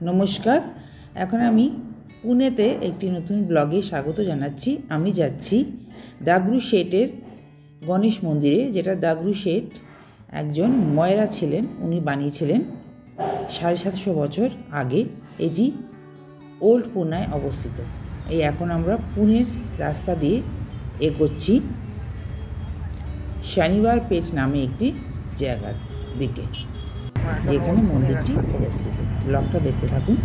নমস্কার। এখন আমি পুনেতে একটি নতুন ব্লগে স্বাগত জানাচ্ছি। আমি যাচ্ছি দাগরু শেঠের গণেশ মন্দিরে, যেটা দাগরু শেঠ একজন ময়রা ছিলেন, উনি বানিয়েছিলেন 750 বছর আগে। এটি ওল্ড পুনায় অবস্থিত। এই এখন আমরা পুনের রাস্তা দিয়ে এগোচ্ছি শনিবার পেট নামে একটি জায়গার দিকে, যেখানে মন্দিরটি অবস্থিত। ব্লগটা দেখতে থাকুন।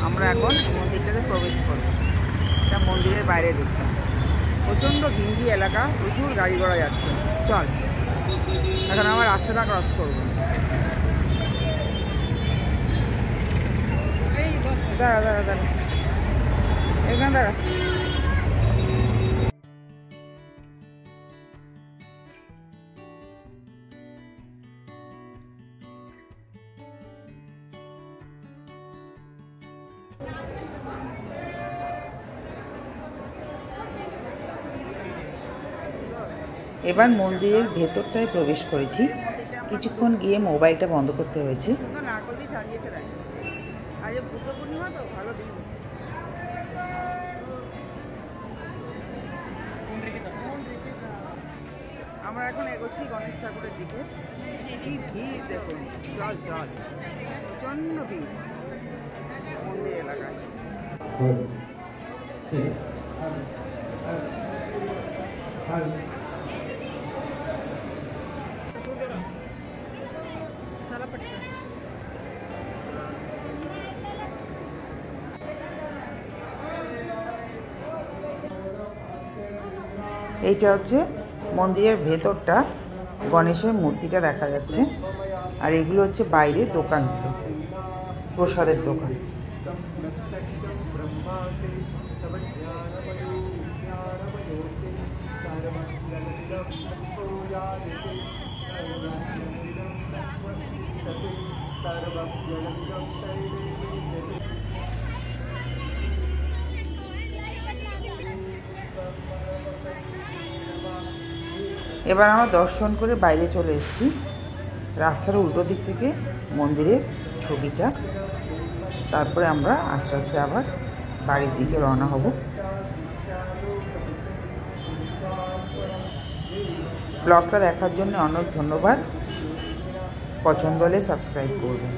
আমরা এখন মন্দিরটাতে প্রবেশ করব। এটা মন্দিরের বাইরে দেখতাম প্রচণ্ড ঘিঞ্জি এলাকা, প্রচুর গাড়ি ঘোড়া যাচ্ছে। চল, এখন আমার রাস্তাটা ক্রস করবো। দাঁড়া দাঁড়া দাঁড়া, এখানে দাঁড়া। এবার মন্দিরের ভেতরটায় প্রবেশ করেছি। কিছুক্ষণ গিয়ে মোবাইলটা বন্ধ করতে হয়েছে। আমরা এখন এগোচ্ছি গণেশ ঠাকুরের দিকে। কি ভিড় দেখুন, জল জল, প্রচণ্ড ভিড় মন্দির এলাকায়। এইটা হচ্ছে মন্দিরের ভেতরটা, গণেশের মূর্তিটা দেখা যাচ্ছে। আর এগুলো হচ্ছে বাইরে দোকানগুলো, প্রসাদের দোকান। এবার আমরা দর্শন করে বাইরে চলে এসেছি। রাস্তার উল্টো দিক থেকে মন্দিরের ছবিটা। তারপরে আমরা আস্তে আস্তে আবার বাড়ির দিকে রওনা হব। ব্লগটা দেখার জন্য অনেক ধন্যবাদ। পছন্দ হলে সাবস্ক্রাইব করবেন।